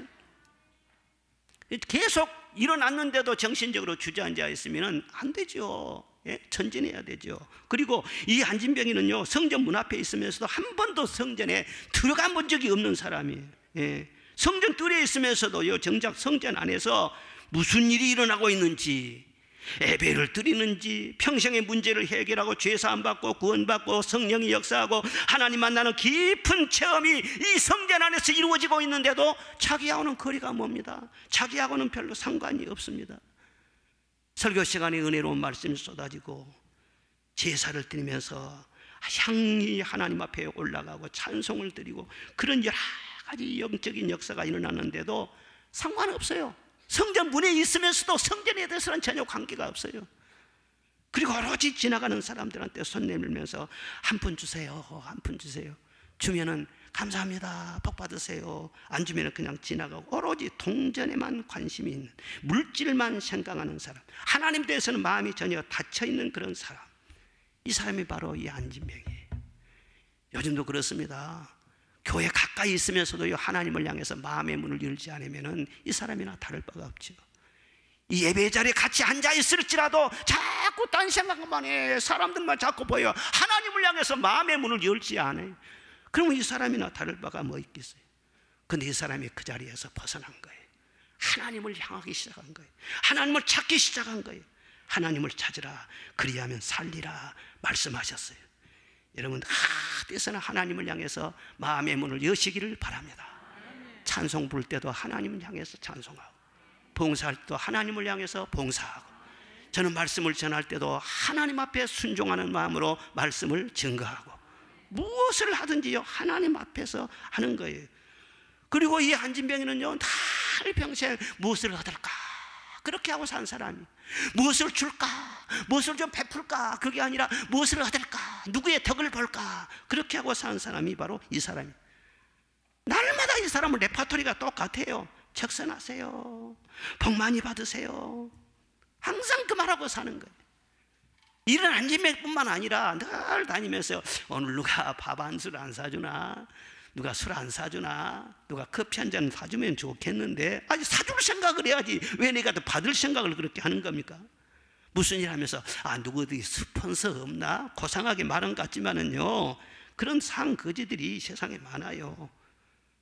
[SPEAKER 1] 계속 일어났는데도 정신적으로 주저앉아 있으면 안 되죠. 예? 전진해야 되죠. 그리고 이 안진병이는요, 성전 문 앞에 있으면서도 한 번도 성전에 들어가 본 적이 없는 사람이에요. 예. 성전 뜰에 있으면서도요, 정작 성전 안에서 무슨 일이 일어나고 있는지, 예배를 드리는지, 평생의 문제를 해결하고 죄사함 받고 구원받고 성령이 역사하고 하나님 만나는 깊은 체험이 이 성전 안에서 이루어지고 있는데도 자기하고는 거리가 멉니다. 자기하고는 별로 상관이 없습니다. 설교 시간에 은혜로운 말씀이 쏟아지고 제사를 드리면서 향이 하나님 앞에 올라가고 찬송을 드리고 그런 여러 가지 영적인 역사가 일어났는데도 상관없어요. 성전 문에 있으면서도 성전에 대해서는 전혀 관계가 없어요. 그리고 오로지 지나가는 사람들한테 손 내밀면서 한 푼 주세요, 한 푼 주세요. 주면은 감사합니다, 복 받으세요. 안 주면은 그냥 지나가고, 오로지 동전에만 관심이 있는, 물질만 생각하는 사람, 하나님 대해서는 마음이 전혀 닫혀있는 그런 사람, 이 사람이 바로 이 안진병이에요. 요즘도 그렇습니다. 교회 가까이 있으면서도 하나님을 향해서 마음의 문을 열지 않으면 이 사람이나 다를 바가 없죠. 이 예배 자리에 같이 앉아 있을지라도 자꾸 딴 생각만 해. 사람들만 자꾸 보여. 하나님을 향해서 마음의 문을 열지 않아요. 그러면 이 사람이나 다를 바가 뭐 있겠어요? 근데 이 사람이 그 자리에서 벗어난 거예요. 하나님을 향하기 시작한 거예요. 하나님을 찾기 시작한 거예요. 하나님을 찾으라, 그리하면 살리라 말씀하셨어요. 여러분, 어디서나 하나님을 향해서 마음의 문을 여시기를 바랍니다. 찬송 부를 때도 하나님을 향해서 찬송하고, 봉사할 때도 하나님을 향해서 봉사하고, 저는 말씀을 전할 때도 하나님 앞에 순종하는 마음으로 말씀을 증거하고, 무엇을 하든지요 하나님 앞에서 하는 거예요. 그리고 이 안진병이는요, 날 평생 무엇을 얻을까 그렇게 하고 산 사람이, 무엇을 줄까, 무엇을 좀 베풀까, 그게 아니라 무엇을 얻을까, 누구의 덕을 볼까, 그렇게 하고 산 사람이 바로 이 사람이. 날마다 이 사람은 레파토리가 똑같아요. 적선하세요, 복 많이 받으세요, 항상 그 말하고 사는 거예요. 이런 안진병뿐만 아니라 늘 다니면서 오늘 누가 밥 한 술 안 사주나, 누가 술 안 사주나, 누가 커피 한 잔 사주면 좋겠는데, 아니 사줄 생각을 해야지 왜 내가 또 받을 생각을 그렇게 하는 겁니까? 무슨 일 하면서 누구 어디 스폰서 없나, 고상하게 말은 같지만은요, 그런 상거지들이 세상에 많아요.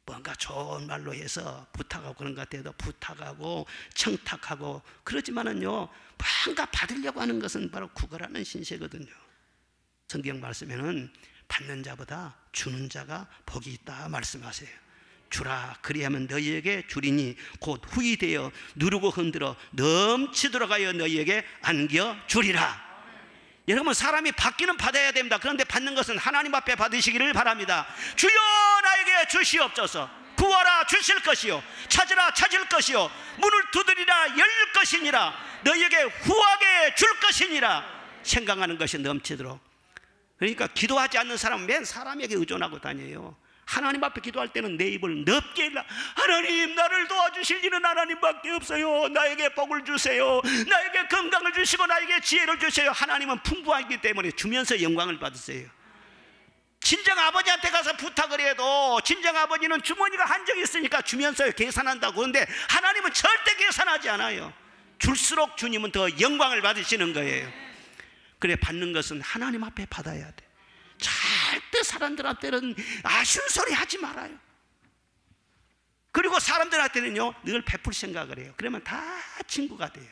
[SPEAKER 1] 뭔가 좋은 말로 해서 부탁하고 그런 것 같아도 부탁하고 청탁하고 그러지만은요, 뭔가 받으려고 하는 것은 바로 구걸하는 신세거든요. 성경 말씀에는 받는 자보다 주는 자가 복이 있다 말씀하세요. 주라, 그리하면 너희에게 주리니 곧 후히 되어 누르고 흔들어 넘치도록 하여 너희에게 안겨주리라. 여러분, 사람이 받기는 받아야 됩니다. 그런데 받는 것은 하나님 앞에 받으시기를 바랍니다. 주여 나에게 주시옵소서. 구하라 주실 것이요, 찾으라 찾을 것이요, 문을 두드리라 열 것이니라. 너희에게 후하게 줄 것이니라. 생각하는 것이 넘치도록. 그러니까 기도하지 않는 사람은 맨 사람에게 의존하고 다녀요. 하나님 앞에 기도할 때는 내 입을 넓게 열라. 하나님, 나를 도와주실 일은 하나님밖에 없어요. 나에게 복을 주세요. 나에게 건강을 주시고 나에게 지혜를 주세요. 하나님은 풍부하기 때문에 주면서 영광을 받으세요. 친정 아버지한테 가서 부탁을 해도 친정 아버지는 주머니가 한정이 있으니까 주면서 계산한다고. 그런데 하나님은 절대 계산하지 않아요. 줄수록 주님은 더 영광을 받으시는 거예요. 그래, 받는 것은 하나님 앞에 받아야 돼. 절대 사람들한테는 아쉬운 소리 하지 말아요. 그리고 사람들한테는요, 늘 베풀 생각을 해요. 그러면 다 친구가 돼요.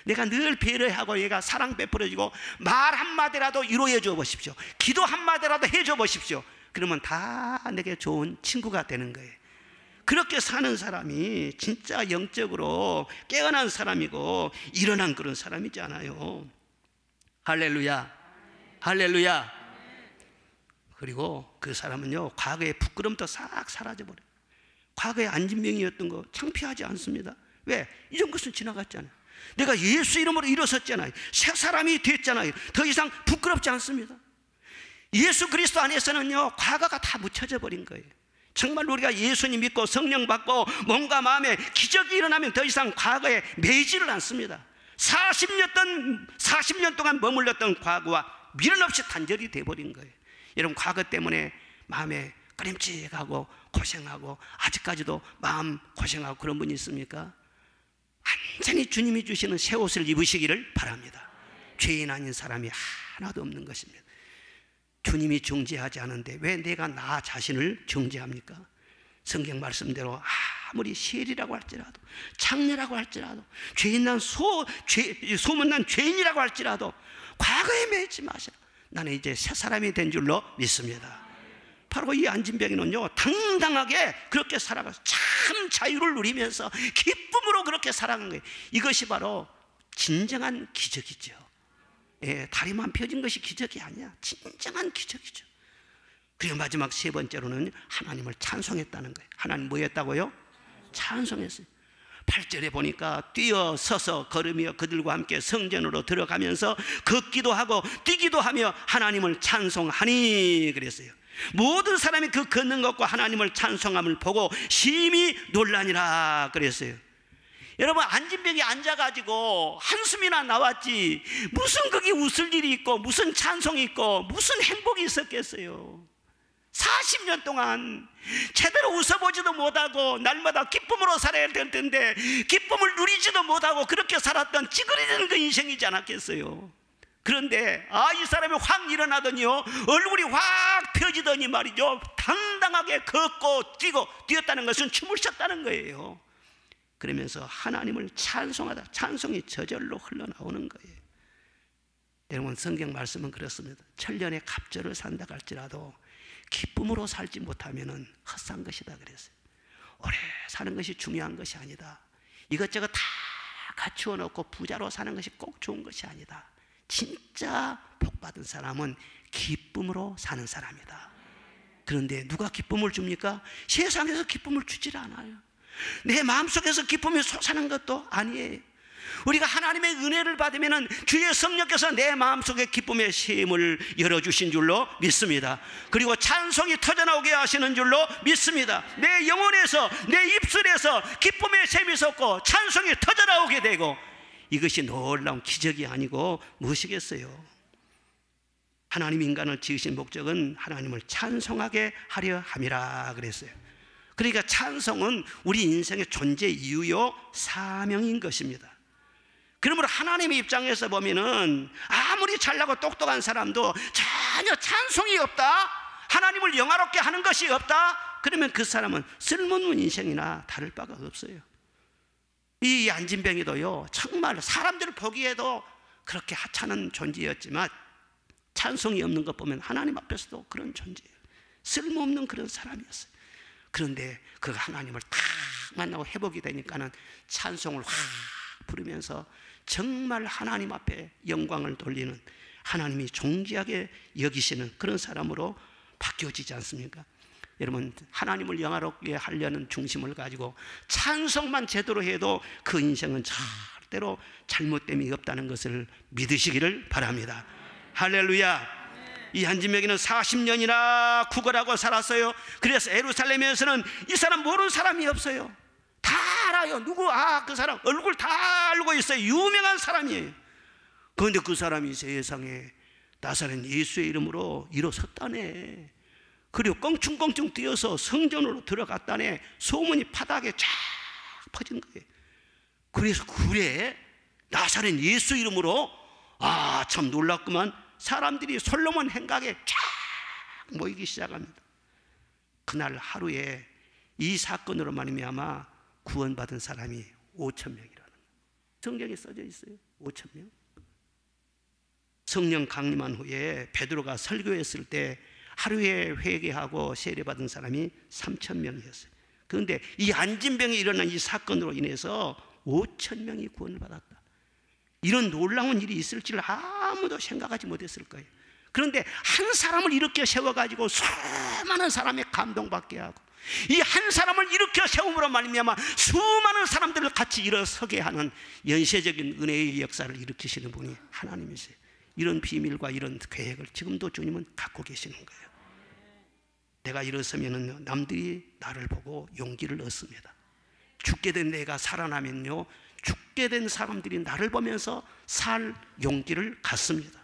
[SPEAKER 1] 내가 늘 배려하고 얘가 사랑 베풀어주고 말 한마디라도 위로해 줘 보십시오. 기도 한마디라도 해줘 보십시오. 그러면 다 내게 좋은 친구가 되는 거예요. 그렇게 사는 사람이 진짜 영적으로 깨어난 사람이고 일어난 그런 사람이지 않아요. 할렐루야, 할렐루야. 그리고 그 사람은요, 과거의 부끄럼도 싹 사라져버려요. 과거의 안진병이었던 거 창피하지 않습니다. 왜? 이전 것은 지나갔잖아요. 내가 예수 이름으로 일어섰잖아요. 새 사람이 됐잖아요. 더 이상 부끄럽지 않습니다. 예수 그리스도 안에서는요, 과거가 다 묻혀져 버린 거예요. 정말 우리가 예수님 믿고 성령 받고 몸과 마음에 기적이 일어나면 더 이상 과거에 매이지를 않습니다. 40년 동안 머물렀던 과거와 미련 없이 단절이 돼버린 거예요. 여러분, 과거 때문에 마음에 꺼림칙하고 고생하고 아직까지도 마음 고생하고 그런 분이 있습니까? 완전히 주님이 주시는 새 옷을 입으시기를 바랍니다. 죄인 아닌 사람이 하나도 없는 것입니다. 주님이 정죄하지 않은데 왜 내가 나 자신을 정죄합니까? 성경 말씀대로 아무리 세리라고 할지라도, 창녀라고 할지라도, 소문난 죄인이라고 할지라도 과거에 매이지 마시라. 나는 이제 새 사람이 된 줄로 믿습니다. 바로 이 안진병이는요, 당당하게 그렇게 살아가서 참 자유를 누리면서 기쁨으로 그렇게 살아간 거예요. 이것이 바로 진정한 기적이죠. 예, 다리만 펴진 것이 기적이 아니야. 진정한 기적이죠. 그리고 마지막 세 번째로는 하나님을 찬송했다는 거예요. 하나님 뭐 했다고요? 찬송했어요. 8절에 보니까 뛰어 서서 걸으며 그들과 함께 성전으로 들어가면서 걷기도 하고 뛰기도 하며 하나님을 찬송하니 그랬어요. 모든 사람이 그 걷는 것과 하나님을 찬송함을 보고 심히 놀라니라 그랬어요. 여러분, 안진병이 앉아가지고 한숨이나 나왔지 무슨 거기 웃을 일이 있고 무슨 찬송이 있고 무슨 행복이 있었겠어요. 40년 동안 제대로 웃어보지도 못하고 날마다 기쁨으로 살아야 될 텐데 기쁨을 누리지도 못하고 그렇게 살았던 찌그러지는 그 인생이지 않았겠어요. 그런데 이 사람이 확 일어나더니요, 얼굴이 확 펴지더니 말이죠, 당당하게 걷고 뛰고 뛰었다는 것은 춤을 췄다는 거예요. 그러면서 하나님을 찬송하다 찬송이 저절로 흘러나오는 거예요. 여러분, 성경 말씀은 그렇습니다. 천년의 갑절을 산다 할지라도 기쁨으로 살지 못하면 헛산 것이다 그랬어요. 오래 사는 것이 중요한 것이 아니다. 이것저것 다 갖추어 놓고 부자로 사는 것이 꼭 좋은 것이 아니다. 진짜 복받은 사람은 기쁨으로 사는 사람이다. 그런데 누가 기쁨을 줍니까? 세상에서 기쁨을 주질 않아요. 내 마음속에서 기쁨이 솟아나는 것도 아니에요. 우리가 하나님의 은혜를 받으면 주의 성령께서 내 마음속에 기쁨의 샘을 열어주신 줄로 믿습니다. 그리고 찬송이 터져나오게 하시는 줄로 믿습니다. 내 영혼에서, 내 입술에서 기쁨의 샘이 솟고 찬송이 터져나오게 되고, 이것이 놀라운 기적이 아니고 무엇이겠어요? 하나님 인간을 지으신 목적은 하나님을 찬송하게 하려 함이라 그랬어요. 그러니까 찬송은 우리 인생의 존재 이유요 사명인 것입니다. 그러므로 하나님의 입장에서 보면은 아무리 잘나고 똑똑한 사람도 전혀 찬송이 없다, 하나님을 영화롭게 하는 것이 없다, 그러면 그 사람은 쓸모없는 인생이나 다를 바가 없어요. 이 안진병이도요, 정말 사람들 보기에도 그렇게 하찮은 존재였지만 찬송이 없는 것 보면 하나님 앞에서도 그런 존재예요. 쓸모없는 그런 사람이었어요. 그런데 그 하나님을 딱 만나고 회복이 되니까는 찬송을 확 부르면서 정말 하나님 앞에 영광을 돌리는, 하나님이 존귀하게 여기시는 그런 사람으로 바뀌어지지 않습니까? 여러분, 하나님을 영화롭게 하려는 중심을 가지고 찬송만 제대로 해도 그 인생은 절대로 잘못됨이 없다는 것을 믿으시기를 바랍니다. 할렐루야. 이 한진명이는 40년이나 구걸하고 살았어요. 그래서 예루살렘에서는 이 사람 모르는 사람이 없어요. 다 알아요. 누구? 그 사람 얼굴 다 알고 있어요. 유명한 사람이에요. 그런데 그 사람이 세상에 나사렛 예수의 이름으로 일어섰다네. 그리고 껑충껑충 뛰어서 성전으로 들어갔다네. 소문이 바닥에 쫙 퍼진 거예요. 그래서 그래 나사렛 예수 이름으로 참 놀랍구만. 사람들이 솔로몬 행각에 쫙 모이기 시작합니다. 그날 하루에 이 사건으로 말미암아 구원받은 사람이 5,000명이라는 성경에 써져 있어요. 5,000명. 성령 강림한 후에 베드로가 설교했을 때 하루에 회개하고 세례받은 사람이 3,000명이었어요. 그런데 이 안진병이 일어난 이 사건으로 인해서 5,000명이 구원을 받았다. 이런 놀라운 일이 있을 줄 아무도 생각하지 못했을 거예요. 그런데 한 사람을 일으켜 세워가지고 수많은 사람의 감동받게 하고 이 한 사람을 일으켜 세움으로 말미암아 수많은 사람들을 같이 일어서게 하는 연쇄적인 은혜의 역사를 일으키시는 분이 하나님이세요. 이런 비밀과 이런 계획을 지금도 주님은 갖고 계시는 거예요. 내가 일어서면 남들이 나를 보고 용기를 얻습니다. 죽게 된 내가 살아나면요, 죽게 된 사람들이 나를 보면서 살 용기를 갖습니다.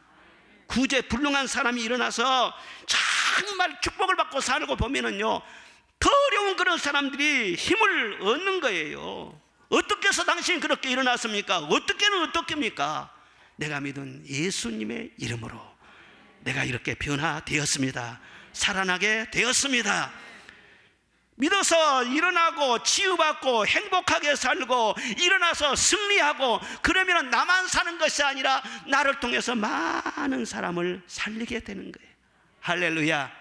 [SPEAKER 1] 구제 불능한 사람이 일어나서 정말 축복을 받고 살고 보면은요, 더 어려운 그런 사람들이 힘을 얻는 거예요. 어떻게 해서 당신이 그렇게 일어났습니까? 어떻게는 어떻게입니까? 내가 믿은 예수님의 이름으로 내가 이렇게 변화되었습니다. 살아나게 되었습니다. 믿어서 일어나고 치유받고 행복하게 살고 일어나서 승리하고, 그러면 나만 사는 것이 아니라 나를 통해서 많은 사람을 살리게 되는 거예요. 할렐루야.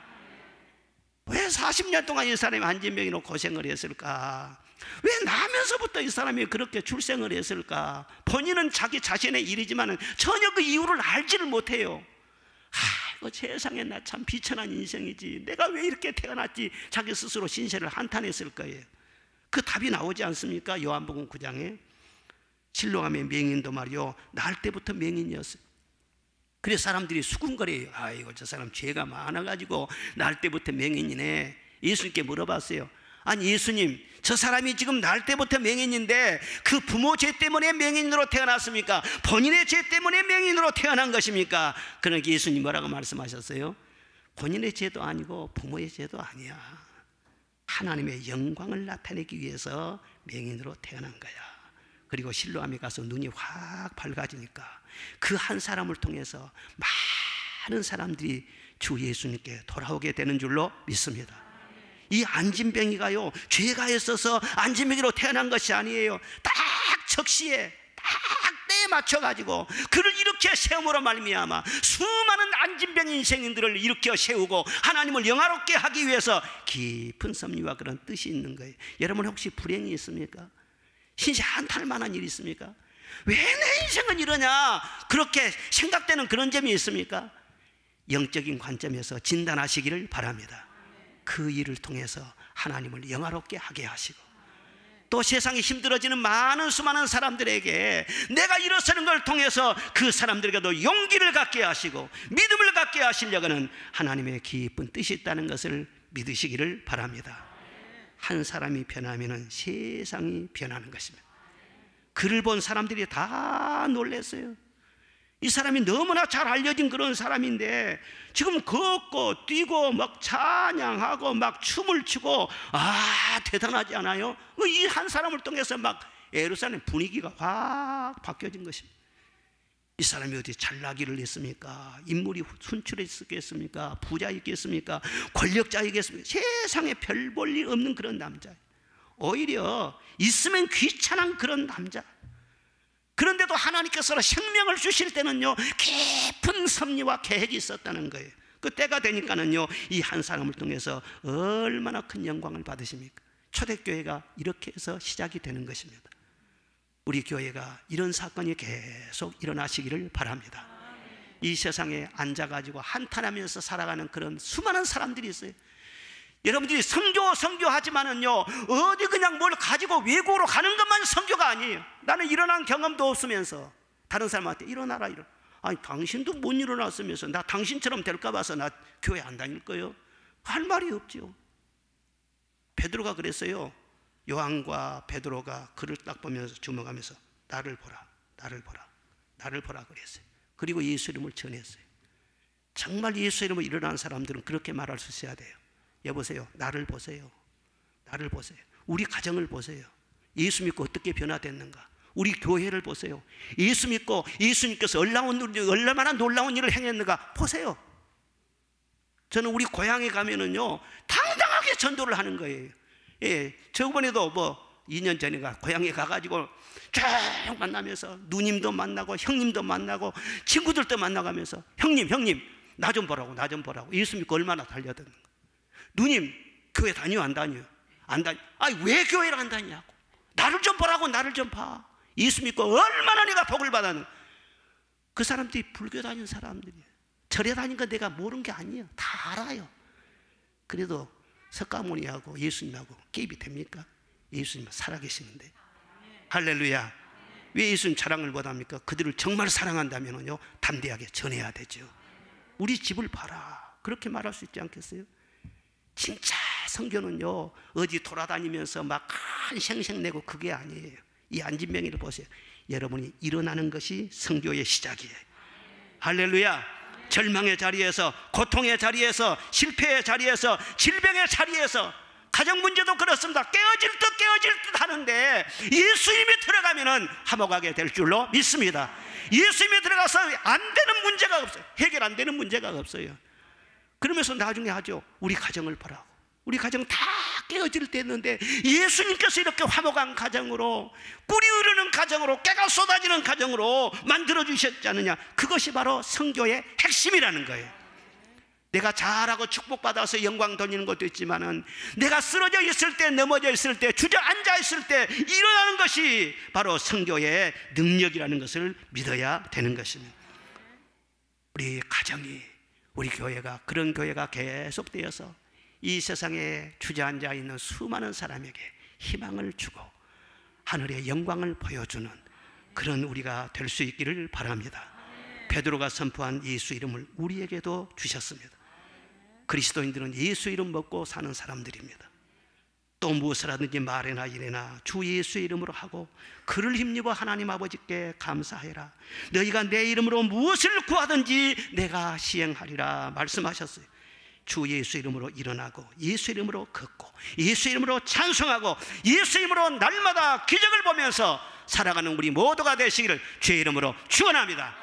[SPEAKER 1] 왜 40년 동안 이 사람이 안진병으로 고생을 했을까? 왜 나면서부터 이 사람이 그렇게 출생을 했을까? 본인은 자기 자신의 일이지만 전혀 그 이유를 알지를 못해요. 아이고, 세상에 나 참 비천한 인생이지, 내가 왜 이렇게 태어났지, 자기 스스로 신세를 한탄했을 거예요. 그 답이 나오지 않습니까? 요한복음 9장에 실로암의 맹인도 말이요, 날 때부터 맹인이었어요. 그래서 사람들이 수군거려요. 아이고, 저 사람 죄가 많아가지고 날 때부터 맹인이네. 예수님께 물어봤어요. 아니 예수님, 저 사람이 지금 날 때부터 맹인인데 그 부모 죄 때문에 맹인으로 태어났습니까? 본인의 죄 때문에 맹인으로 태어난 것입니까? 그러니까 예수님 뭐라고 말씀하셨어요? 본인의 죄도 아니고 부모의 죄도 아니야. 하나님의 영광을 나타내기 위해서 맹인으로 태어난 거야. 그리고 실로암에 가서 눈이 확 밝아지니까 그 한 사람을 통해서 많은 사람들이 주 예수님께 돌아오게 되는 줄로 믿습니다. 이 안진병이가요, 죄가 있어서 안진병이로 태어난 것이 아니에요. 딱 적시에 딱 때에 맞춰가지고 그를 일으켜 세움으로 말미암아 수많은 안진병 인생인들을 일으켜 세우고 하나님을 영화롭게 하기 위해서 깊은 섭리와 그런 뜻이 있는 거예요. 여러분 혹시 불행이 있습니까? 신세 한탄할 만한 일이 있습니까? 왜 내 인생은 이러냐, 그렇게 생각되는 그런 점이 있습니까? 영적인 관점에서 진단하시기를 바랍니다. 그 일을 통해서 하나님을 영화롭게 하게 하시고, 또 세상이 힘들어지는 많은 수많은 사람들에게 내가 일어서는 걸 통해서 그 사람들에게도 용기를 갖게 하시고 믿음을 갖게 하시려고는 하나님의 깊은 뜻이 있다는 것을 믿으시기를 바랍니다. 한 사람이 변하면 세상이 변하는 것입니다. 그를 본 사람들이 다 놀랐어요. 이 사람이 너무나 잘 알려진 그런 사람인데 지금 걷고 뛰고 막 찬양하고 막 춤을 추고, 대단하지 않아요? 이 한 사람을 통해서 막 예루살렘 분위기가 확 바뀌어진 것입니다. 이 사람이 어디 잘나기를 했습니까? 인물이 순출했겠습니까? 부자 있겠습니까? 권력자이겠습니까? 세상에 별 볼 일 없는 그런 남자예요. 오히려 있으면 귀찮은 그런 남자. 그런데도 하나님께서 생명을 주실 때는요, 깊은 섭리와 계획이 있었다는 거예요. 그 때가 되니까는요, 이 한 사람을 통해서 얼마나 큰 영광을 받으십니까? 초대교회가 이렇게 해서 시작이 되는 것입니다. 우리 교회가 이런 사건이 계속 일어나시기를 바랍니다. 이 세상에 앉아가지고 한탄하면서 살아가는 그런 수많은 사람들이 있어요. 여러분들이 선교하지만은요, 어디 그냥 뭘 가지고 외국으로 가는 것만 선교가 아니에요. 나는 일어난 경험도 없으면서 다른 사람한테 일어나라. 아니, 당신도 못 일어났으면서 나 당신처럼 될까 봐서 나 교회 안 다닐 거예요? 할 말이 없죠. 베드로가 그랬어요. 요한과 베드로가 그를 딱 보면서 주목하면서 나를 보라, 나를 보라, 나를 보라 그랬어요. 그리고 예수 이름을 전했어요. 정말 예수 이름으로 일어난 사람들은 그렇게 말할 수 있어야 돼요. 여보세요, 나를 보세요. 나를 보세요. 우리 가정을 보세요. 예수 믿고 어떻게 변화됐는가. 우리 교회를 보세요. 예수 믿고 예수님께서 얼마나 놀라운 일을 행했는가 보세요. 저는 우리 고향에 가면은요, 당당하게 전도를 하는 거예요. 예, 저번에도 2년 전에 고향에 가가지고 쭉 만나면서 누님도 만나고 형님도 만나고 친구들도 만나가면서 형님 나 좀 보라고 예수 믿고 얼마나 달려드는가. 누님 교회 다녀 안 다녀? 안 다녀. 아니 왜 교회를 안 다니냐고. 나를 좀 보라고. 나를 좀 봐. 예수 믿고 얼마나 내가 복을 받았는가. 그 사람들이 불교 다니는 사람들이에요. 절에 다닌 거 내가 모르는 게 아니에요. 다 알아요. 그래도 석가모니하고 예수님하고 개입이 됩니까? 예수님은 살아계시는데. 할렐루야. 왜 예수님 자랑을 못합니까? 그들을 정말 사랑한다면요, 담대하게 전해야 되죠. 우리 집을 봐라. 그렇게 말할 수 있지 않겠어요? 진짜 선교는요, 어디 돌아다니면서 막 큰 생색 내고 그게 아니에요. 이 안진뱅이를 보세요. 여러분이 일어나는 것이 선교의 시작이에요. 할렐루야. 절망의 자리에서, 고통의 자리에서, 실패의 자리에서, 질병의 자리에서, 가정 문제도 그렇습니다. 깨어질 듯 하는데 예수님이 들어가면은 화목하게 될 줄로 믿습니다. 예수님이 들어가서 안 되는 문제가 없어요. 해결 안 되는 문제가 없어요. 그러면서 나중에 하죠. 우리 가정을 보라고. 우리 가정 다 깨어질 때 했는데 예수님께서 이렇게 화목한 가정으로, 꿀이 흐르는 가정으로, 깨가 쏟아지는 가정으로 만들어 주셨지 않느냐. 그것이 바로 선교의 핵심이라는 거예요. 내가 잘하고 축복받아서 영광 돌리는 것도 있지만은 내가 쓰러져 있을 때, 넘어져 있을 때, 주저앉아 있을 때 일어나는 것이 바로 선교의 능력이라는 것을 믿어야 되는 것입니다. 우리 가정이, 우리 교회가 그런 교회가 계속되어서 이 세상에 주저앉아 있는 수많은 사람에게 희망을 주고 하늘의 영광을 보여주는 그런 우리가 될 수 있기를 바랍니다. 베드로가 선포한 예수 이름을 우리에게도 주셨습니다. 그리스도인들은 예수 이름 먹고 사는 사람들입니다. 또 무엇을 하든지 말이나 일이나 주 예수의 이름으로 하고 그를 힘입어 하나님 아버지께 감사해라. 너희가 내 이름으로 무엇을 구하든지 내가 시행하리라 말씀하셨어요. 주 예수 이름으로 일어나고 예수 이름으로 걷고 예수 이름으로 찬송하고 예수 이름으로 날마다 기적을 보면서 살아가는 우리 모두가 되시기를 주의 이름으로 축원합니다.